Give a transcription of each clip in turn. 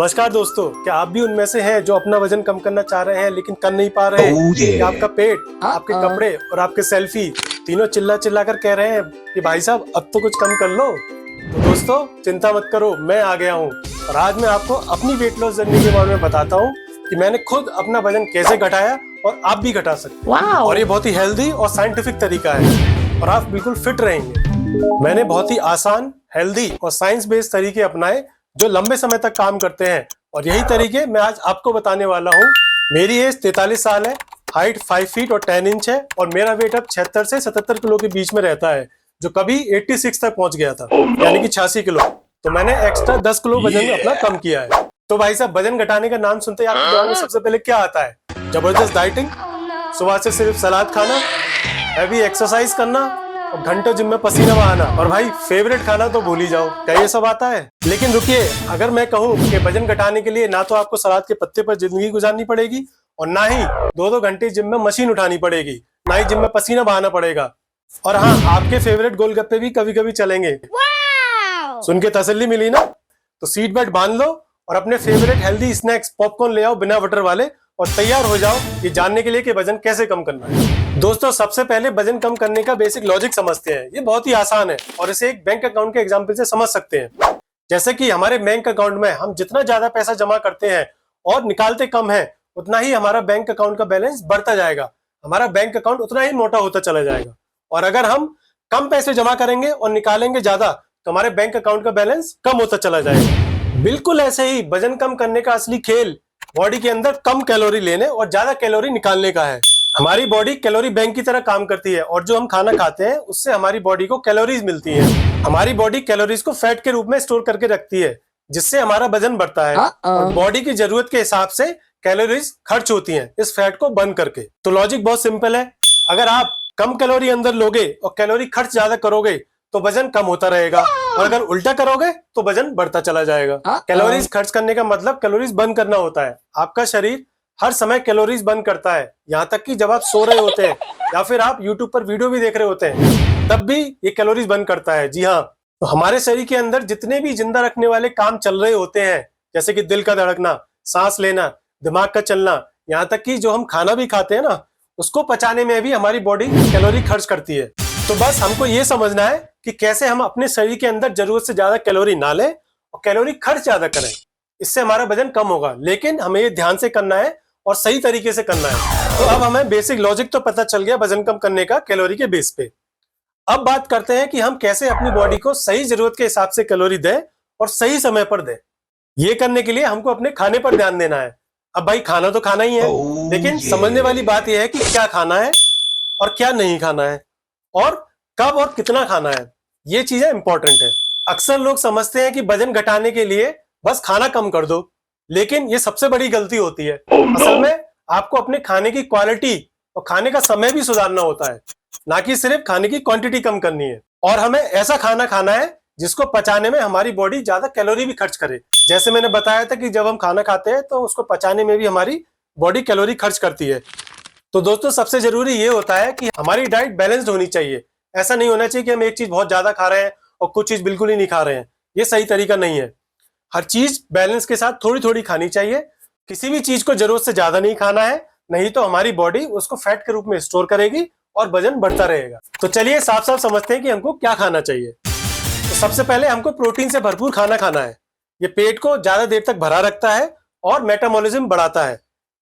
नमस्कार दोस्तों, क्या आप भी उनमें से हैं जो अपना वजन कम करना चाह रहे हैं लेकिन कर नहीं पा रहे हैं? कि आपका पेट, आपके कपड़े और आपके सेल्फी तीनों चिल्ला चिल्ला कर कह रहे हैं कि भाई साहब अब तो कुछ कम कर लो। तो दोस्तों चिंता मत करो, मैं आ गया हूँ और आज मैं आपको अपनी वेट लॉस जर्नी के बारे में बताता हूँ कि मैंने खुद अपना वजन कैसे घटाया और आप भी घटा सकते हैं। और ये बहुत ही हेल्दी और साइंटिफिक तरीका है और आप बिल्कुल फिट रहेंगे। मैंने बहुत ही आसान, हेल्दी और साइंस बेस्ड तरीके अपनाए जो लंबे समय तक काम करते हैं और यही तरीके मैं आज आपको बताने वाला हूँ। मेरी एज 43 साल है, हाइट 5 फीट और 10 इंच है और मेरा वेट अब 76 से 77 किलो के बीच में रहता है, जो कभी 86 तक पहुंच गया था, यानी कि 86 किलो। तो मैंने एक्स्ट्रा 10 किलो वजन अपना कम किया है। तो भाई साहब, वजन घटाने का नाम सुनते ही आपके दिमाग में सबसे पहले क्या आता है? जबरदस्त डाइटिंग, सुबह से सिर्फ सलाद खाना, हैवी एक्सरसाइज करना और घंटों जिम में पसीना बहाना, और भाई फेवरेट खाना तो भूल ही जाओ। क्या ये सब आता है? लेकिन रुकिए, अगर मैं कहूँ कि वजन घटाने के लिए ना तो आपको सलाद के पत्ते पर जिंदगी गुजारनी पड़ेगी और ना ही 2-2 घंटे जिम में मशीन उठानी पड़ेगी, ना ही जिम में पसीना बहाना पड़ेगा, और हाँ, आपके फेवरेट गोलगप्पे भी कभी कभी चलेंगे। सुन के तसल्ली मिली ना? तो सीट बेल्ट बांध लो और अपने फेवरेट हेल्दी स्नैक्स पॉपकॉर्न ले आओ बिना बटर वाले और तैयार हो जाओ ये जानने के लिए कि वजन कैसे कम करना है। दोस्तों, सबसे पहले वजन कम करने का बेसिक लॉजिक समझते हैं। ये बहुत ही आसान है और इसे एक बैंक अकाउंट के एग्जांपल से समझ सकते हैं। जैसे कि हमारे बैंक अकाउंट में हम जितना ज्यादा पैसा जमा करते हैं और निकालते कम है, उतना ही हमारा बैंक अकाउंट का बैलेंस बढ़ता जाएगा, हमारा बैंक अकाउंट उतना ही मोटा होता चला जाएगा। और अगर हम कम पैसे जमा करेंगे और निकालेंगे ज्यादा, तो हमारे बैंक अकाउंट का बैलेंस कम होता चला जाएगा। बिल्कुल ऐसे ही वजन कम करने का असली खेल बॉडी के अंदर कम कैलोरी लेने और ज्यादा कैलोरी निकालने का है। हमारी बॉडी कैलोरी बैंक की तरह काम करती है और जो हम खाना खाते हैं उससे हमारी बॉडी को कैलोरीज मिलती है। हमारी बॉडी कैलोरीज को फैट के रूप में स्टोर करके रखती है, जिससे हमारा वजन बढ़ता है और बॉडी की जरूरत के हिसाब से कैलोरीज खर्च होती हैं इस फैट को बर्न करके। तो लॉजिक बहुत सिंपल है, अगर आप कम कैलोरी अंदर लोगे और कैलोरी खर्च ज्यादा करोगे तो वजन कम होता रहेगा, और अगर उल्टा करोगे तो वजन बढ़ता चला जाएगा। कैलोरीज खर्च करने का मतलब कैलोरीज बर्न करना होता है। आपका शरीर हर समय कैलोरीज बर्न करता है, यहाँ तक कि जब आप सो रहे होते हैं या फिर आप यूट्यूब पर वीडियो भी देख रहे होते हैं, तब भी ये कैलोरीज बर्न करता है। जी हाँ, तो हमारे शरीर के अंदर जितने भी जिंदा रखने वाले काम चल रहे होते हैं, जैसे कि दिल का धड़कना, सांस लेना, दिमाग का चलना, यहाँ तक कि जो हम खाना भी खाते हैं ना, उसको पचाने में भी हमारी बॉडी कैलोरी खर्च करती है। तो बस हमको ये समझना है कि कैसे हम अपने शरीर के अंदर जरूरत से ज्यादा कैलोरी ना लें और कैलोरी खर्च ज्यादा करें, इससे हमारा वजन कम होगा। लेकिन हमें ये ध्यान से करना है और सही तरीके से करना है। तो अब हमें बेसिक लॉजिक तो पता चल गया वजन कम करने का कैलोरी के बेस पे। अब बात करते हैं कि हम कैसे अपनी बॉडी को सही जरूरत के हिसाब से कैलोरी दें और सही समय पर दें। ये करने के लिए हमको अपने खाने पर ध्यान देना है। अब भाई, खाना तो खाना ही है, लेकिन समझने वाली बात यह है कि क्या खाना है और क्या नहीं खाना है और कब और कितना खाना है। ये चीजें इंपॉर्टेंट है। अक्सर लोग समझते हैं कि वजन घटाने के लिए बस खाना कम कर दो, लेकिन ये सबसे बड़ी गलती होती है। असल में आपको अपने खाने की क्वालिटी और खाने का समय भी सुधारना होता है, ना कि सिर्फ खाने की क्वांटिटी कम करनी है। और हमें ऐसा खाना खाना है जिसको पचाने में हमारी बॉडी ज्यादा कैलोरी भी खर्च करे। जैसे मैंने बताया था कि जब हम खाना खाते हैं तो उसको पचाने में भी हमारी बॉडी कैलोरी खर्च करती है। तो दोस्तों, सबसे जरूरी ये होता है कि हमारी डाइट बैलेंस्ड होनी चाहिए। ऐसा नहीं होना चाहिए कि हम एक चीज बहुत ज्यादा खा रहे हैं और कुछ चीज बिल्कुल ही नहीं खा रहे हैं। ये सही तरीका नहीं है। हर चीज बैलेंस के साथ थोड़ी थोड़ी खानी चाहिए। किसी भी चीज को जरूरत से ज्यादा नहीं खाना है, नहीं तो हमारी बॉडी उसको फैट के रूप में स्टोर करेगी और वजन बढ़ता रहेगा। तो चलिए साफ साफ समझते हैं कि हमको क्या खाना चाहिए। तो सबसे पहले हमको प्रोटीन से भरपूर खाना खाना है। ये पेट को ज्यादा देर तक भरा रखता है और मेटाबॉलिज्म बढ़ाता है।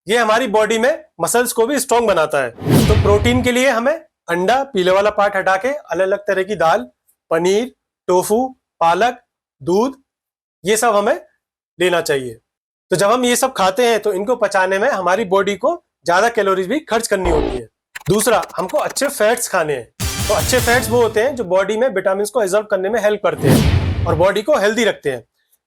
ये हमारी बॉडी में मसल्स को भी स्ट्रॉन्ग बनाता है। तो प्रोटीन के लिए हमें अंडा, पीले वाला पार्ट हटा के अलग अलग तरह की दाल, पनीर, टोफू, पालक, दूध, ये सब हमें लेना चाहिए। तो जब हम ये सब खाते हैं तो इनको पचाने में हमारी बॉडी को ज्यादा कैलोरीज भी खर्च करनी होती है। दूसरा, हमको अच्छे फैट्स खाने हैं। तो अच्छे फैट्स वो होते हैं जो बॉडी में विटामिन को एब्जॉर्ब करने में हेल्प करते हैं और बॉडी को हेल्दी रखते हैं।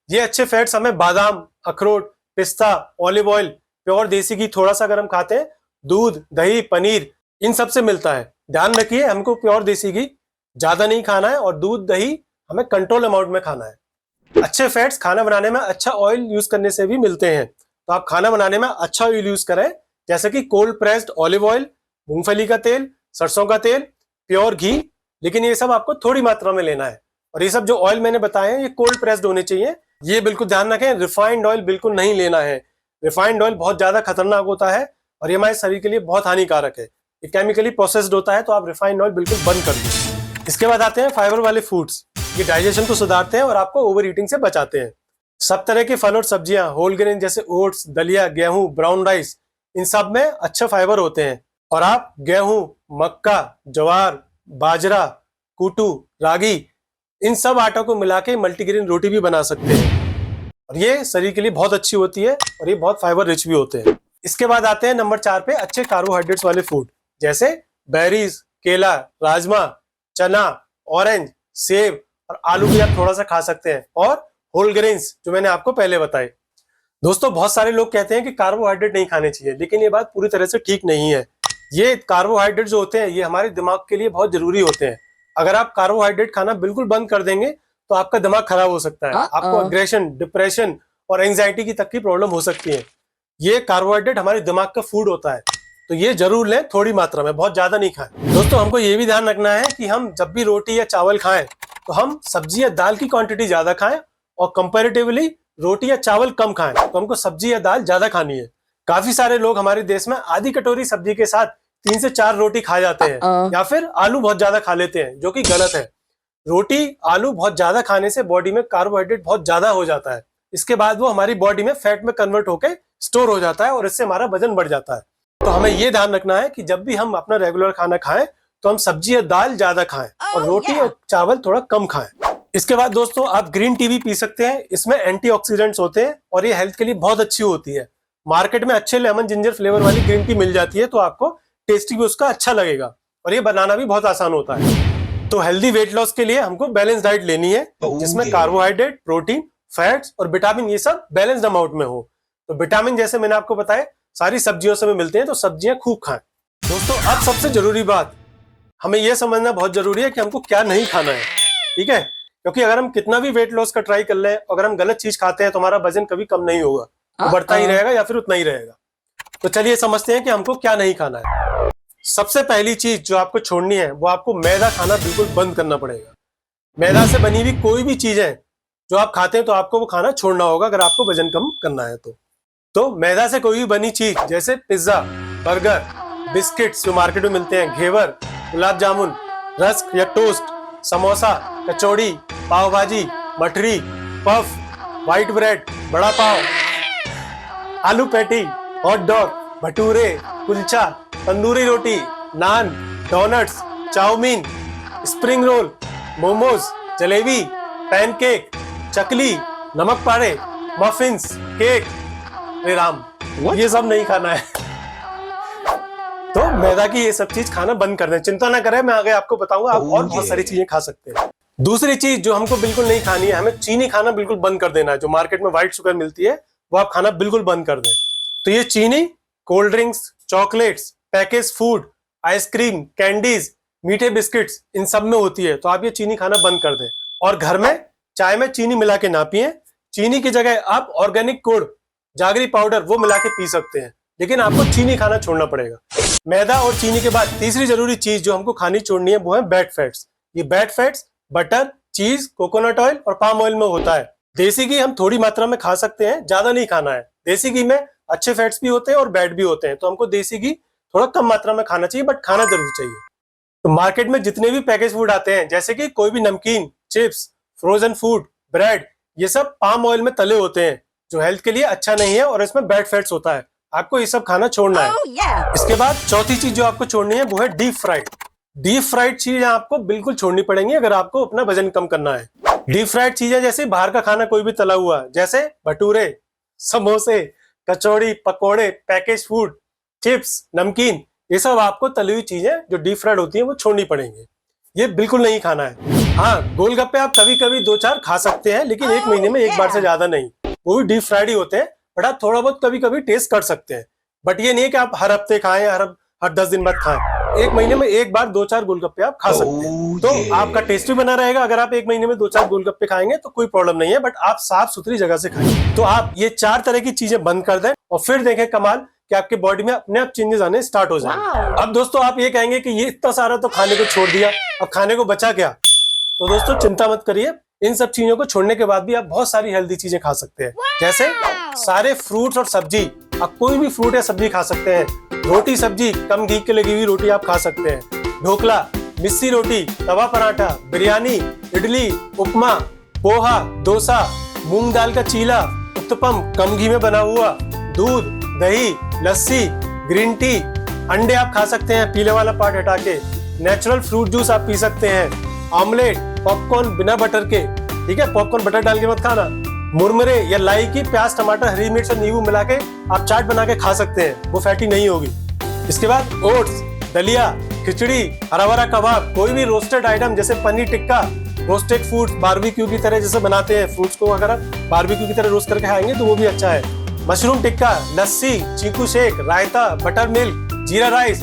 ये अच्छे फैट्स हमें बादाम, अखरोट, पिस्ता, ऑलिव ऑयल, प्योर देसी घी थोड़ा सा अगर हम खाते हैं, दूध, दही, पनीर, इन सब से मिलता है। ध्यान रखिए, हमको प्योर देसी घी ज्यादा नहीं खाना है और दूध, दही हमें कंट्रोल अमाउंट में खाना है। अच्छे फैट्स खाना बनाने में अच्छा ऑयल यूज करने से भी मिलते हैं। तो आप खाना बनाने में अच्छा ऑयल यूज करें, जैसे कि कोल्ड प्रेस्ड ऑलिव ऑयल, मूंगफली का तेल, सरसों का तेल, प्योर घी। लेकिन ये सब आपको थोड़ी मात्रा में लेना है और ये सब जो ऑयल मैंने बताए हैं ये कोल्ड प्रेस्ड होने चाहिए, ये बिल्कुल ध्यान रखें, रिफाइंड ऑयल बिल्कुल नहीं लेना है। रिफाइंड ऑयल बहुत ज्यादा खतरनाक होता है और ये हमारे शरीर के लिए बहुत हानिकारक है। ये केमिकली प्रोसेस्ड होता है, तो आप रिफाइंड ऑयल बिल्कुल बंद कर दीजिए। इसके बाद आते हैं फाइबर वाले फूड्स। ये डाइजेशन को सुधारते हैं और आपको ओवर ईटिंग से बचाते हैं। सब तरह के फल और सब्जियां, होल ग्रेन जैसे ओट्स, दलिया, गेहूं, ब्राउन राइस, इन सब में अच्छे फाइबर होते हैं। और आप गेहूं, मक्का, ज्वार, बाजरा, कूटू, रागी, इन सब आटा को मिला के मल्टीग्रेन रोटी भी बना सकते हैं और ये शरीर के लिए बहुत अच्छी होती है और ये बहुत फाइबर रिच भी होते हैं। इसके बाद आते हैं नंबर 4 पे अच्छे कार्बोहाइड्रेट्स वाले फूड, जैसे बेरीज, केला, राजमा, चना, ऑरेंज, सेब और आलू भी आप थोड़ा सा खा सकते हैं, और होल ग्रेन्स जो मैंने आपको पहले बताए। दोस्तों, बहुत सारे लोग कहते हैं कि कार्बोहाइड्रेट नहीं खाने चाहिए, लेकिन ये बात पूरी तरह से ठीक नहीं है। ये कार्बोहाइड्रेट जो होते हैं ये हमारे दिमाग के लिए बहुत जरूरी होते हैं। अगर आप कार्बोहाइड्रेट खाना बिल्कुल बंद कर देंगे तो आपका दिमाग खराब हो सकता है। आपको अग्रेशन, डिप्रेशन और एंजाइटी की तक की प्रॉब्लम हो सकती है। ये कार्बोहाइड्रेट हमारे दिमाग का फूड होता है, तो ये जरूर लें, थोड़ी मात्रा में, बहुत ज्यादा नहीं खाएं। दोस्तों, हमको ये भी ध्यान रखना है कि हम जब भी रोटी या चावल खाएं तो हम सब्जी या दाल की क्वांटिटी ज्यादा खाएं और कंपैरेटिवली रोटी या चावल कम खाएं। तो हमको सब्जी या दाल ज्यादा खानी है। काफी सारे लोग हमारे देश में आधी कटोरी सब्जी के साथ 3 से 4 रोटी खा जाते हैं, या फिर आलू बहुत ज्यादा खा लेते हैं, जो कि गलत है। रोटी, आलू बहुत ज्यादा खाने से बॉडी में कार्बोहाइड्रेट बहुत ज्यादा हो जाता है। इसके बाद वो हमारी बॉडी में फैट में कन्वर्ट होकर स्टोर हो जाता है और इससे हमारा वजन बढ़ जाता है। तो हमें ये ध्यान रखना है कि जब भी हम अपना रेगुलर खाना खाएं तो हम सब्जी या दाल ज्यादा खाएं और रोटी और चावल थोड़ा कम खाएं। इसके बाद दोस्तों, आप ग्रीन टी भी पी सकते हैं। इसमें एंटीऑक्सीडेंट्स होते हैं और ये हेल्थ के लिए बहुत अच्छी होती है। मार्केट में अच्छे लेमन जिंजर फ्लेवर वाली ग्रीन टी मिल जाती है, तो आपको टेस्टी भी उसका अच्छा लगेगा और ये बनाना भी बहुत आसान होता है। तो हेल्दी वेट लॉस के लिए हमको बैलेंस डाइट लेनी है, जिसमें कार्बोहाइड्रेट, प्रोटीन, फैट्स और विटामिन ये सब बैलेंस्ड अमाउंट में हो। तो विटामिन जैसे मैंने आपको बताया सारी सब्जियों से मिलते हैं, तो सब्जियां खूब खाएं। दोस्तों, अब सबसे जरूरी बात, हमें यह समझना बहुत जरूरी है कि हमको क्या नहीं खाना है, ठीक है? क्योंकि अगर हम कितना भी वेट लॉस का ट्राई कर लें, अगर हम गलत चीज खाते हैं तो हमारा वजन कभी कम नहीं होगा, वो बढ़ता ही रहेगा या फिर उतना ही रहेगा। तो चलिए समझते हैं कि हमको क्या नहीं खाना है। सबसे पहली चीज जो आपको छोड़नी है वो आपको मैदा खाना बिल्कुल बंद करना पड़ेगा। मैदा से बनी हुई कोई भी चीजें जो आप खाते हैं तो आपको वो खाना छोड़ना होगा अगर आपको वजन कम करना है। तो मैदा से कोई भी बनी चीज जैसे पिज्जा, बर्गर, बिस्किट्स जो मार्केट में मिलते हैं, घेवर, गुलाब जामुन, रस्क या toast, samosa, kachori, pav bhaji, mathri, puff, white bread, bada pav, aloo patty, hot dog, bhature, kulcha, tandoori roti, naan, donuts, chowmein, spring roll, momos, jalebi, pancake, chakli, namak pare, muffins, cake, Ram, ये सब नहीं खाना है। तो मैदा की ये सब चीज खाना बंद कर दें। चिंता ना करें, मैं आगे आपको बताऊंगा, आप और बहुत सारी चीजें खा सकते हैं। दूसरी चीज जो हमको बिल्कुल नहीं खानी है, हमें चीनी खाना बिल्कुल बंद कर देना है। जो मार्केट में व्हाइट शुगर मिलती है वो आप खाना बिल्कुल बंद कर दें। तो ये चीनी cold drinks, chocolates, package food, ice cream, candies, मीठे बिस्किट्स, इन सब में होती है, तो आप ये चीनी खाना बंद कर दें। और घर में चाय में चीनी मिला के ना पिए। चीनी की जगह आप ऑर्गेनिक गुड़, जागरी पाउडर वो मिला के पी सकते हैं, लेकिन आपको चीनी खाना छोड़ना पड़ेगा। मैदा और चीनी के बाद तीसरी जरूरी चीज जो हमको खानी छोड़नी है वो है बैड फैट्स। ये बैड फैट्स बटर, चीज, कोकोनट ऑयल और पाम ऑयल में होता है। देसी घी हम थोड़ी मात्रा में खा सकते हैं, ज्यादा नहीं खाना है। देसी घी में अच्छे फैट्स भी होते हैं और बैड भी होते हैं, तो हमको देसी घी थोड़ा कम मात्रा में खाना चाहिए, बट खाना जरूर चाहिए। तो मार्केट में जितने भी पैकेज फूड आते हैं, जैसे कि कोई भी नमकीन, चिप्स, फ्रोजन फूड, ब्रेड, ये सब पाम ऑयल में तले होते हैं, जो हेल्थ के लिए अच्छा नहीं है और इसमें बैड फैट्स होता है। आपको ये सब खाना छोड़ना है। इसके बाद चौथी चीज जो आपको छोड़नी है वो है डीप फ्राइड। डीप फ्राइड चीजें आपको बिल्कुल छोड़नी पड़ेंगी अगर आपको अपना वजन कम करना है। डीप फ्राइड चीजें जैसे बाहर का खाना कोई भी तला हुआ, जैसे भटूरे, समोसे, कचौड़ी, पकोड़े, पैकेज फूड, चिप्स, नमकीन, ये सब आपको तली हुई चीजें जो डीप फ्राइड होती है वो छोड़नी पड़ेंगी। ये बिल्कुल नहीं खाना है। हाँ, गोलगप्पे आप कभी कभी 2-4 खा सकते हैं, लेकिन एक महीने में एक बार से ज्यादा नहीं। वो भी डीप फ्राइड ही होते हैं, बट आप थोड़ा बहुत कभी कभी टेस्ट कर सकते हैं। बट ये नहीं कि आप हर हफ्ते खाएं, हर 10 दिन बाद खाएं। एक महीने में एक बार 2-4 गोलगप्पे आप खा सकते हैं, तो आपका टेस्ट भी बना रहेगा। अगर आप एक महीने में 2-4 गोलगप्पे खाएंगे तो कोई प्रॉब्लम नहीं है, बट आप साफ सुथरी जगह से खाएं। तो आप ये 4 तरह की चीजें बंद कर दें और फिर देखें कमाल कि आपके बॉडी में अपने आप चेंजेस आने स्टार्ट हो जाएंगे। अब दोस्तों, आप ये कहेंगे कि ये इतना सारा तो खाने को छोड़ दिया, अब खाने को बचा क्या? तो दोस्तों चिंता मत करिए, इन सब चीजों को छोड़ने के बाद भी आप बहुत सारी हेल्दी चीजें खा सकते हैं। जैसे सारे फ्रूट्स और सब्जी, आप कोई भी फ्रूट या सब्जी खा सकते हैं। रोटी सब्जी, कम घी के लगी हुई रोटी आप खा सकते हैं। ढोकला, मिस्सी रोटी, तवा पराठा, बिरयानी, इडली, उपमा, पोहा, डोसा, मूंग दाल का चीला, उत्तपम कम घी में बना हुआ, दूध, दही, लस्सी, ग्रीन टी, अंडे आप खा सकते हैं पीले वाला पार्ट हटा के। नेचुरल फ्रूट जूस आप पी सकते हैं। ऑमलेट, पॉपकॉर्न बिना बटर के, ठीक है, पॉपकॉर्न बटर डाल के मत खाना। मुरमुरे या लाई की प्याज, टमाटर, हरी मिर्च और नींबू मिला के आप चाट बना के खा सकते हैं, वो फैटी नहीं होगी। इसके बाद ओट्स, दलिया, खिचड़ी, हरा भरा कबाब, कोई भी रोस्टेड आइटम जैसे paneer tikka, roasted food barbecue की तरह जैसे बनाते हैं, फ्रूट्स को अगर आप बारबेक्यू की तरह रोस्ट करके खाएंगे तो वो भी अच्छा है। मशरूम टिक्का, लस्सी, चीकू शेक, रायता, बटर मिल्क, जीरा राइस,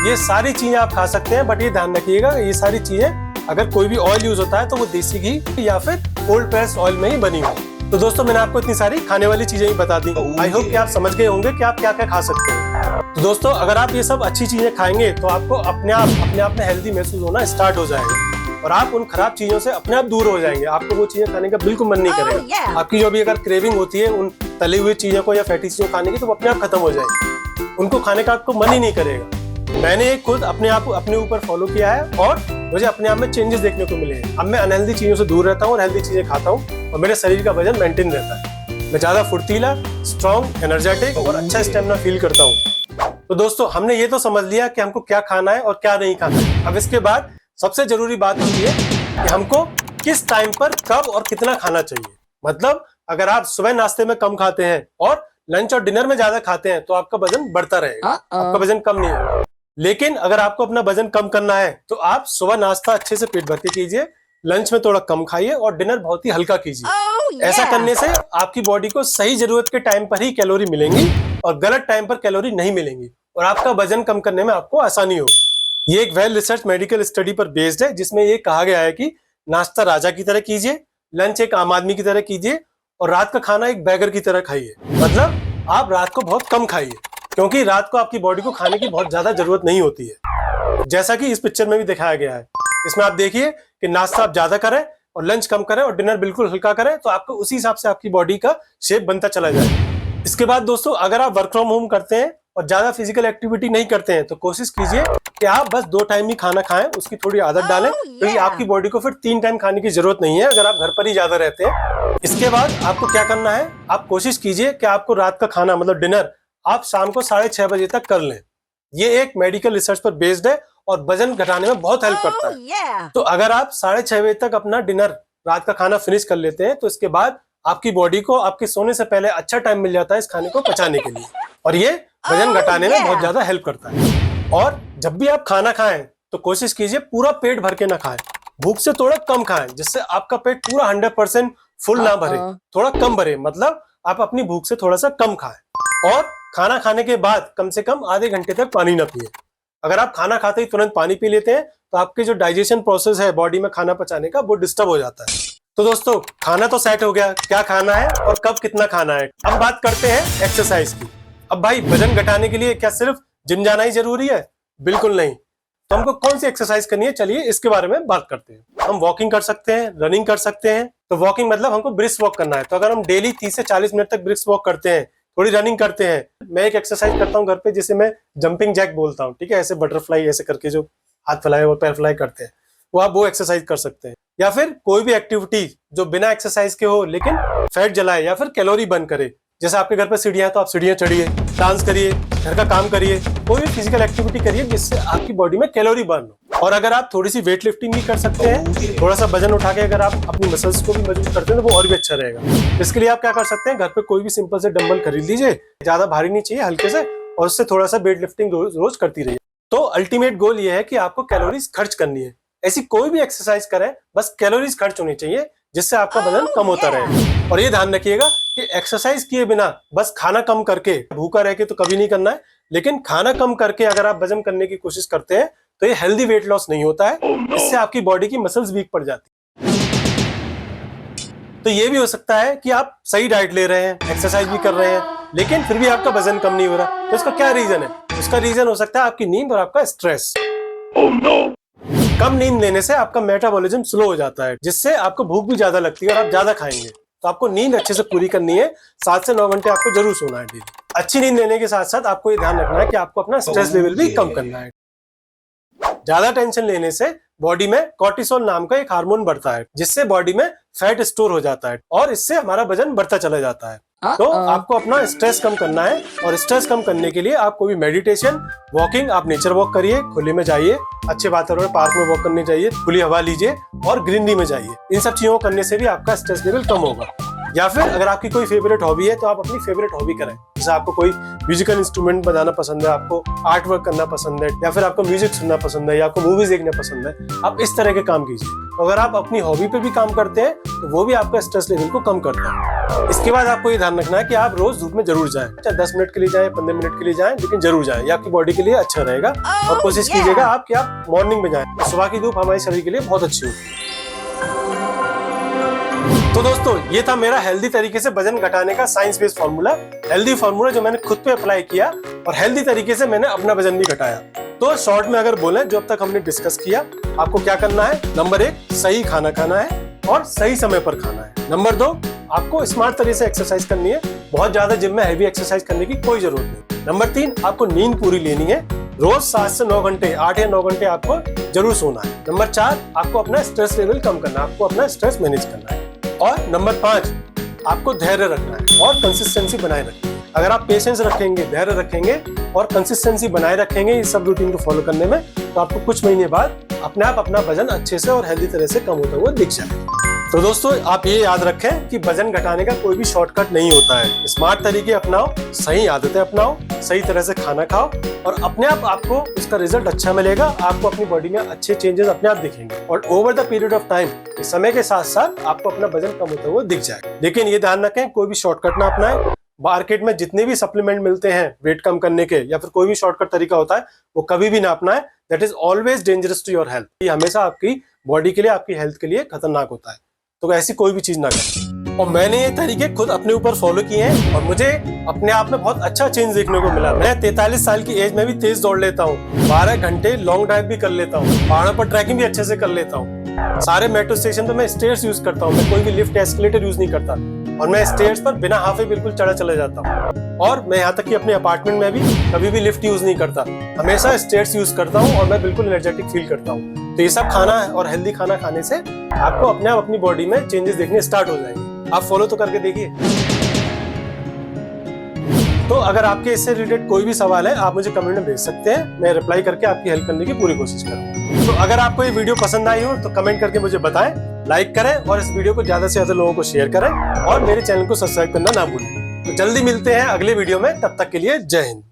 ये सारी चीजें आप खा सकते हैं। बट ये ध्यान रखिएगा, ये सारी चीजें अगर कोई भी ऑयल यूज होता है तो वो देसी घी या फिर कोल्ड प्रेस्ड ऑयल में ही बनी हो। तो दोस्तों मैंने आपको इतनी सारी खाने वाली चीजें ही बता दी। आई होप कि आप समझ गए होंगे कि आप क्या क्या खा सकते हैं। तो दोस्तों अगर आप ये सब अच्छी चीजें खाएंगे तो आपको अपने आप में हेल्दी महसूस होना स्टार्ट हो जाएगा और आप उन खराब चीजों से अपने आप दूर हो जाएंगे। आपको वो चीजें खाने का बिल्कुल मन नहीं करेगा। आपकी जो भी अगर क्रेविंग होती है उन तली हुई चीजों को या फैटी चीजों खाने की, तो वो अपने आप खत्म हो जाएगी। उनको खाने का आपको मन ही नहीं करेगा। मैंने खुद अपने ऊपर फॉलो किया है और मुझे अपने आप में चेंजेस देखने को मिले हैं। अब मैं अनहेल्दी चीजों से दूर रहता हूँ और हेल्दी चीजें खाता हूँ और मेरे शरीर का वजन मेंटेन रहता है। मैं ज्यादा फुर्तीला, स्ट्रॉन्ग, एनर्जेटिक और अच्छा स्टेमिना फील करता हूँ। तो दोस्तों हमने ये तो समझ लिया कि हमको क्या खाना है और क्या नहीं खाना है। अब इसके बाद सबसे जरूरी बात होती है कि हमको किस टाइम पर कब और कितना खाना चाहिए। मतलब अगर आप सुबह नाश्ते में कम खाते हैं और लंच और डिनर में ज्यादा खाते हैं तो आपका वजन बढ़ता रहेगा, आपका वजन कम नहीं होगा। लेकिन अगर आपको अपना वजन कम करना है तो आप सुबह नाश्ता अच्छे से पेट भर के कीजिए, लंच में थोड़ा कम खाइए और डिनर बहुत ही हल्का कीजिए। ऐसा करने से आपकी बॉडी को सही जरूरत के टाइम पर ही कैलोरी मिलेंगी और गलत टाइम पर कैलोरी नहीं मिलेंगी और आपका वजन कम करने में आपको आसानी होगी। ये एक वेल रिसर्च मेडिकल स्टडी पर बेस्ड है जिसमें ये कहा गया है कि नाश्ता राजा की तरह कीजिए, लंच एक आम आदमी की तरह कीजिए और रात का खाना एक बैगर की तरह खाइए। मतलब आप रात को बहुत कम खाइए क्योंकि रात को आपकी बॉडी को खाने की बहुत ज्यादा जरूरत नहीं होती है, जैसा कि इस पिक्चर में भी दिखाया गया है। इसमें आप देखिए कि नाश्ता आप ज्यादा करें और लंच कम करें और डिनर बिल्कुल हल्का करें तो आपको उसी हिसाब से आपकी बॉडी का शेप बनता चला जाए। इसके बाद दोस्तों अगर आप वर्क फ्रॉम होम करते हैं और ज्यादा फिजिकल एक्टिविटी नहीं करते हैं तो कोशिश कीजिए कि आप बस 2 टाइम ही खाना खाएं, उसकी थोड़ी आदत डालें क्योंकि आपकी बॉडी को फिर 3 टाइम खाने की जरूरत नहीं है अगर आप घर पर ही ज्यादा रहते हैं। इसके बाद आपको क्या करना है, आप कोशिश कीजिए कि आपको रात का खाना मतलब डिनर आप शाम को 6:30 बजे तक कर लें। ये एक मेडिकल रिसर्च पर बेस्ड है और वजन घटाने में बहुत हेल्प करता है। तो अगर आप 6:30 बजे तक अपना डिनर रात का खाना फिनिश कर लेते हैं तो इसके बाद आपकी बॉडी को आपके सोने से पहले अच्छा टाइम मिल जाता है इस खाने को पचाने के लिए और ये वजन घटाने में बहुत ज्यादा हेल्प करता है। और जब भी आप खाना खाएं तो कोशिश कीजिए पूरा पेट भर के ना खाएं, भूख से थोड़ा कम खाएं जिससे आपका पेट पूरा 100% फुल ना भरे, थोड़ा कम भरे। मतलब आप अपनी भूख से थोड़ा सा कम खाएं और खाना खाने के बाद कम से कम आधे घंटे तक पानी ना पिए। अगर आप खाना खाते ही तुरंत पानी पी लेते हैं तो आपके जो डाइजेशन प्रोसेस है बॉडी में खाना पचाने का वो डिस्टर्ब हो जाता है। तो दोस्तों खाना तो सेट हो गया, क्या खाना है और कब कितना खाना है। अब बात करते हैं एक्सरसाइज की। अब भाई वजन घटाने के लिए क्या सिर्फ जिम जाना ही जरूरी है? बिल्कुल नहीं। तो हमको कौन सी एक्सरसाइज करनी है, चलिए इसके बारे में बात करते हैं। हम वॉकिंग कर सकते हैं, रनिंग कर सकते हैं। तो वॉकिंग मतलब हमको ब्रिस्क वॉक करना है। तो अगर हम डेली 30 से 40 मिनट तक ब्रिस्क वॉक करते हैं, थोड़ी रनिंग करते हैं, मैं एक एक्सरसाइज करता हूँ घर पे जिसे मैं जंपिंग जैक बोलता हूँ, ठीक है, ऐसे बटरफ्लाई ऐसे करके जो हाथ फैलाए और पैर फैलाए करते हैं, वो आप वो एक्सरसाइज कर सकते हैं। या फिर कोई भी एक्टिविटी जो बिना एक्सरसाइज के हो लेकिन फैट जलाए या फिर कैलोरी बर्न करे। जैसे आपके घर पे सीढ़ियां हैं तो आप सीढ़ियां चढ़िए, डांस करिए, घर का काम करिए, कोई भी फिजिकल एक्टिविटी करिए जिससे आपकी बॉडी में कैलोरी बर्न हो। और अगर आप थोड़ी सी वेट लिफ्टिंग भी कर सकते हैं, थोड़ा सा वजन उठा के अगर आप अपनी मसल्स को भी मजबूत करते हैं तो वो और भी अच्छा रहेगा। इसके लिए आप क्या कर सकते हैं, घर पे कोई भी सिंपल से डंबल खरीद लीजिए, ज्यादा भारी नहीं चाहिए, हल्के से, और उससे थोड़ा सा वेट लिफ्टिंग रोज करती रहिए। तो अल्टीमेट गोल ये है कि आपको कैलोरीज खर्च करनी है। ऐसी कोई भी एक्सरसाइज करें, बस कैलोरीज खर्च होनी चाहिए जिससे आपका वजन कम होता रहे। और ये ध्यान रखिएगा कि एक्सरसाइज किए बिना बस खाना कम करके भूखा रह के तो कभी नहीं करना है, लेकिन खाना कम करके अगर आप वजन करने की कोशिश करते हैं तो ये हेल्दी वेट लॉस नहीं होता है, इससे आपकी बॉडी की मसल्स वीक पड़ जाती है। तो ये भी हो सकता है कि आप सही डाइट ले रहे हैं, एक्सरसाइज भी कर रहे हैं, लेकिन फिर भी आपका वजन कम नहीं हो रहा। तो इसका क्या रीजन है? उसका रीजन हो सकता है आपकी नींद और आपका स्ट्रेस। कम नींद लेने से आपका मेटाबॉलिज्म स्लो हो जाता है, जिससे आपको भूख भी ज्यादा लगती है और आप ज्यादा खाएंगे। तो आपको नींद अच्छे से पूरी करनी है, 7 से 9 घंटे आपको जरूर सोना है डेली। अच्छी नींद लेने के साथ साथ आपको ये ध्यान रखना है कि आपको अपना स्ट्रेस लेवल भी कम करना है। ज्यादा टेंशन लेने से बॉडी में कॉर्टिसोल नाम का एक हार्मोन बढ़ता है, जिससे बॉडी में फैट स्टोर हो जाता है और इससे हमारा वजन बढ़ता चला जाता है। तो आपको अपना स्ट्रेस कम करना है, और स्ट्रेस कम करने के लिए आप कोई भी मेडिटेशन, वॉकिंग, आप नेचर वॉक करिए, खुले में जाइए, अच्छे वातावरण पार्क में वॉक करनी चाहिए, खुली हवा लीजिए और ग्रीनरी में जाइए। इन सब चीजों को करने से भी आपका स्ट्रेस लेवल कम होगा। या फिर अगर आपकी कोई फेवरेट हॉबी है तो आप अपनी फेवरेट हॉबी करें। जैसे आपको कोई म्यूजिकल इंस्ट्रूमेंट बजाना पसंद है, आपको आर्ट वर्क करना पसंद है, या फिर आपको म्यूजिक सुनना पसंद है, या आपको मूवीज देखना पसंद है, आप इस तरह के काम कीजिए। तो अगर आप अपनी हॉबी पे भी काम करते हैं तो वो भी आपका स्ट्रेस लेवल को कम करता है। इसके बाद आपको ये ध्यान रखना है कि आप रोज धूप में जरूर जाएं, चाहे 10 मिनट के लिए जाएं, 15 मिनट के लिए जाएं, लेकिन जरूर जाएं। ये आपकी बॉडी के लिए अच्छा रहेगा। और कोशिश कीजिएगा आप मॉर्निंग में जाएं। सुबह की धूप हमारे शरीर के लिए बहुत अच्छी होती है। तो दोस्तों, ये था मेरा हेल्दी तरीके से वजन घटाने का science based formula. Healthy formula जो मैंने खुद पे अप्लाई किया और हेल्दी तरीके से मैंने अपना वजन भी घटाया। तो शॉर्ट में अगर बोले, जो अब तक हमने डिस्कस किया, आपको क्या करना है। नंबर 1, सही खाना खाना है और सही समय पर खाना है। नंबर 2, आपको स्मार्ट तरीके से एक्सरसाइज करनी है। बहुत ज्यादा जिम में हैवी एक्सरसाइज करने की कोई जरूरत नहीं। नंबर 3, आपको नींद पूरी लेनी है। रोज 7 से 9 घंटे, 8 या 9 घंटे आपको जरूर सोना है। नंबर 4, आपको अपना स्ट्रेस लेवल कम करना है, आपको अपना स्ट्रेस मैनेज करना है। और नंबर 5, आपको धैर्य रखना है और कंसिस्टेंसी बनाए रखना है। अगर आप पेशेंस रखेंगे, धैर्य रखेंगे और कंसिस्टेंसी बनाए रखेंगे इस सब रूटीन को फॉलो करने में, तो आपको कुछ महीने बाद अपने आप अपना वजन अच्छे से और हेल्दी तरह से कम होता हुआ दिख जाएगा। तो दोस्तों, आप ये याद रखें कि वजन घटाने का कोई भी शॉर्टकट नहीं होता है। स्मार्ट तरीके अपनाओ, सही आदतें अपनाओ, सही तरह से खाना खाओ और अपने आप आपको उसका रिजल्ट अच्छा मिलेगा। आपको अपनी बॉडी में अच्छे चेंजेस अपने आप दिखेंगे और over the period of time, समय के साथ साथ आपको अपना वजन कम होता हुआ दिख जाएगा। लेकिन ये ध्यान रखें, कोई भी शॉर्टकट ना अपनाएं। मार्केट में जितने भी सप्लीमेंट मिलते हैं वेट कम करने के, या फिर कोई भी शॉर्टकट तरीका होता है, वो कभी भी ना अपनाएं। That is always dangerous to your health. ये हमेशा आपकी बॉडी के लिए, आपकी हेल्थ के लिए खतरनाक होता है। तो ऐसी कोई भी चीज ना करें। और मैंने ये तरीके खुद अपने ऊपर फॉलो किए हैं और मुझे अपने आप में बहुत अच्छा चेंज देखने को मिला। मैं 43 साल की एज में भी तेज दौड़ लेता हूँ, 12 घंटे लॉन्ग ड्राइव भी कर लेता हूँ, पहाड़ों पर ट्रैकिंग भी अच्छे से कर लेता हूँ। सारे मेट्रो स्टेशन पे मैं स्टेयर्स यूज करता हूँ, मैं कोई भी लिफ्ट एस्केलेटर यूज नहीं करता और मैं स्टेयर्स पर बिना हाफे बिल्कुल चला जाता हूँ। और मैं यहाँ तक कि अपने अपार्टमेंट में भी कभी भी लिफ्ट यूज नहीं करता, हमेशा स्टेयर्स यूज करता हूँ और मैं बिल्कुल एनर्जेटिक फील करता हूँ। तो ये सब खाना और हेल्दी खाना खाने से आपको अपने आप अपनी बॉडी में चेंजेस देखने स्टार्ट हो जाएंगे। आप फॉलो तो करके देखिए। तो अगर आपके इससे रिलेटेड कोई भी सवाल है, आप मुझे कमेंट में भेज सकते हैं, मैं रिप्लाई करके आपकी हेल्प करने की पूरी कोशिश करूंगा। तो अगर आपको ये वीडियो पसंद आई हो तो कमेंट करके मुझे बताएं, लाइक करें और इस वीडियो को ज्यादा से ज्यादा लोगों को शेयर करें और मेरे चैनल को सब्सक्राइब करना ना भूलें। तो जल्दी मिलते हैं अगले वीडियो में, तब तक के लिए जय हिंद।